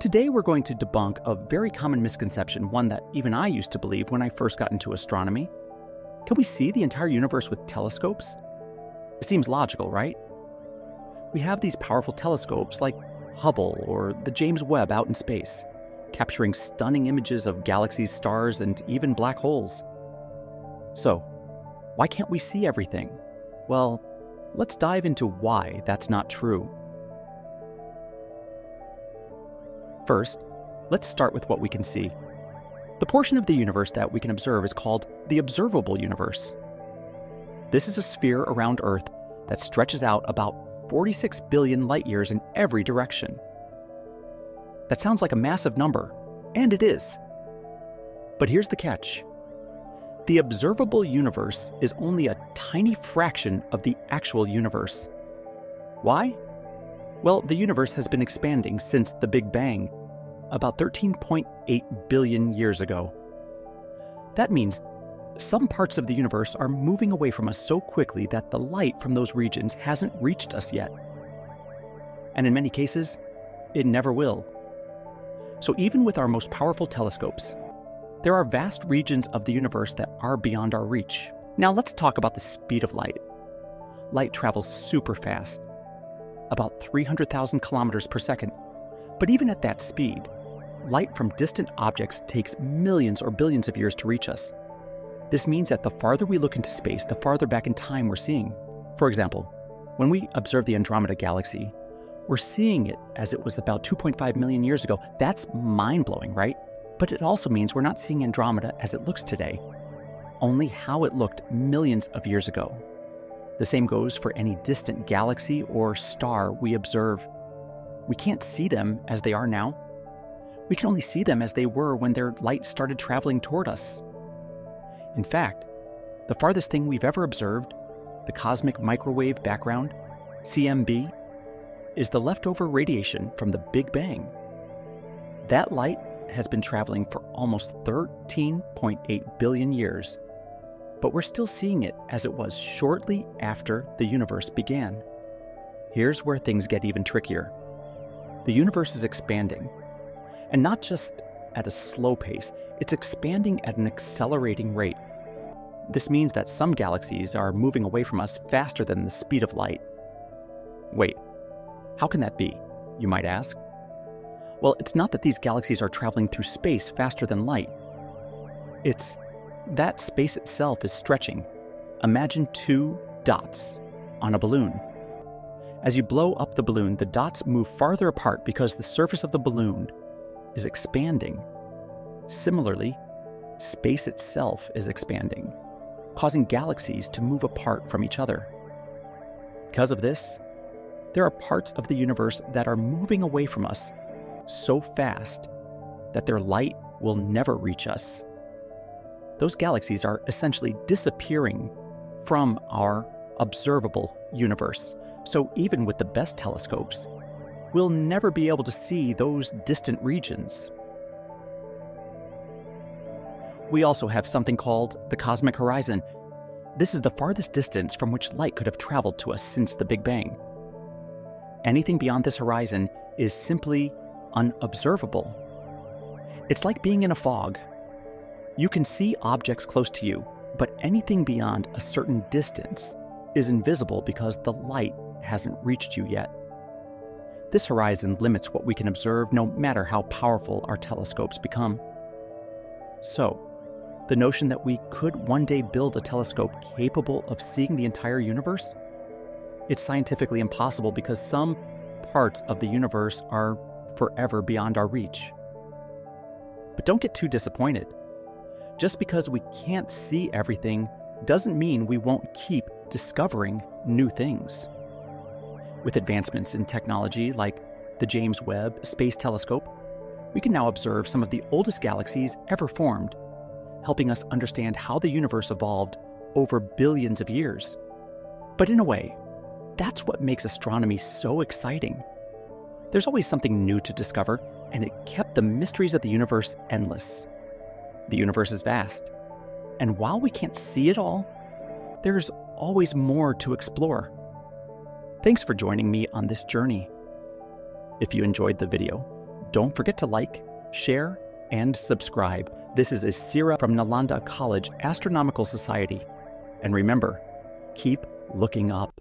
Today we're going to debunk a very common misconception, one that even I used to believe when I first got into astronomy. Can we see the entire universe with telescopes? It seems logical, right? We have these powerful telescopes like Hubble or the James Webb out in space, capturing stunning images of galaxies, stars, and even black holes. So, why can't we see everything? Well, let's dive into why that's not true. First, let's start with what we can see. The portion of the universe that we can observe is called the observable universe. This is a sphere around Earth that stretches out about 46 billion light years in every direction. That sounds like a massive number, and it is. But here's the catch. The observable universe is only a tiny fraction of the actual universe. Why? Well, the universe has been expanding since the Big Bang, about 13.8 billion years ago. That means some parts of the universe are moving away from us so quickly that the light from those regions hasn't reached us yet. And in many cases, it never will. So even with our most powerful telescopes, there are vast regions of the universe that are beyond our reach. Now let's talk about the speed of light. Light travels super fast, about 300,000 kilometers per second. But even at that speed, light from distant objects takes millions or billions of years to reach us. This means that the farther we look into space, the farther back in time we're seeing. For example, when we observe the Andromeda galaxy, we're seeing it as it was about 2.5 million years ago. That's mind-blowing, right? But it also means we're not seeing Andromeda as it looks today, only how it looked millions of years ago. The same goes for any distant galaxy or star we observe. We can't see them as they are now. We can only see them as they were when their light started traveling toward us. In fact, the farthest thing we've ever observed, the cosmic microwave background, CMB, is the leftover radiation from the Big Bang. That light has been traveling for almost 13.8 billion years, but we're still seeing it as it was shortly after the universe began. Here's where things get even trickier. The universe is expanding, and not just at a slow pace, it's expanding at an accelerating rate. This means that some galaxies are moving away from us faster than the speed of light. Wait, how can that be, you might ask? Well, it's not that these galaxies are traveling through space faster than light. It's that space itself is stretching. Imagine two dots on a balloon. As you blow up the balloon, the dots move farther apart because the surface of the balloon is expanding. Similarly, space itself is expanding, causing galaxies to move apart from each other. Because of this, there are parts of the universe that are moving away from us so fast that their light will never reach us. Those galaxies are essentially disappearing from our observable universe. So even with the best telescopes, we'll never be able to see those distant regions. We also have something called the cosmic horizon. This is the farthest distance from which light could have traveled to us since the Big Bang. Anything beyond this horizon is simply unobservable. It's like being in a fog. You can see objects close to you, but anything beyond a certain distance is invisible because the light hasn't reached you yet. This horizon limits what we can observe no matter how powerful our telescopes become. So, the notion that we could one day build a telescope capable of seeing the entire universe? It's scientifically impossible because some parts of the universe are forever beyond our reach. But don't get too disappointed. Just because we can't see everything doesn't mean we won't keep discovering new things. With advancements in technology like the James Webb Space Telescope, we can now observe some of the oldest galaxies ever formed, helping us understand how the universe evolved over billions of years. But in a way, that's what makes astronomy so exciting. There's always something new to discover, and it kept the mysteries of the universe endless. The universe is vast, and while we can't see it all, there's always more to explore. Thanks for joining me on this journey. If you enjoyed the video, Don't forget to like, share, and subscribe. This is Isira from Nalanda College Astronomical Society. And remember, keep looking up.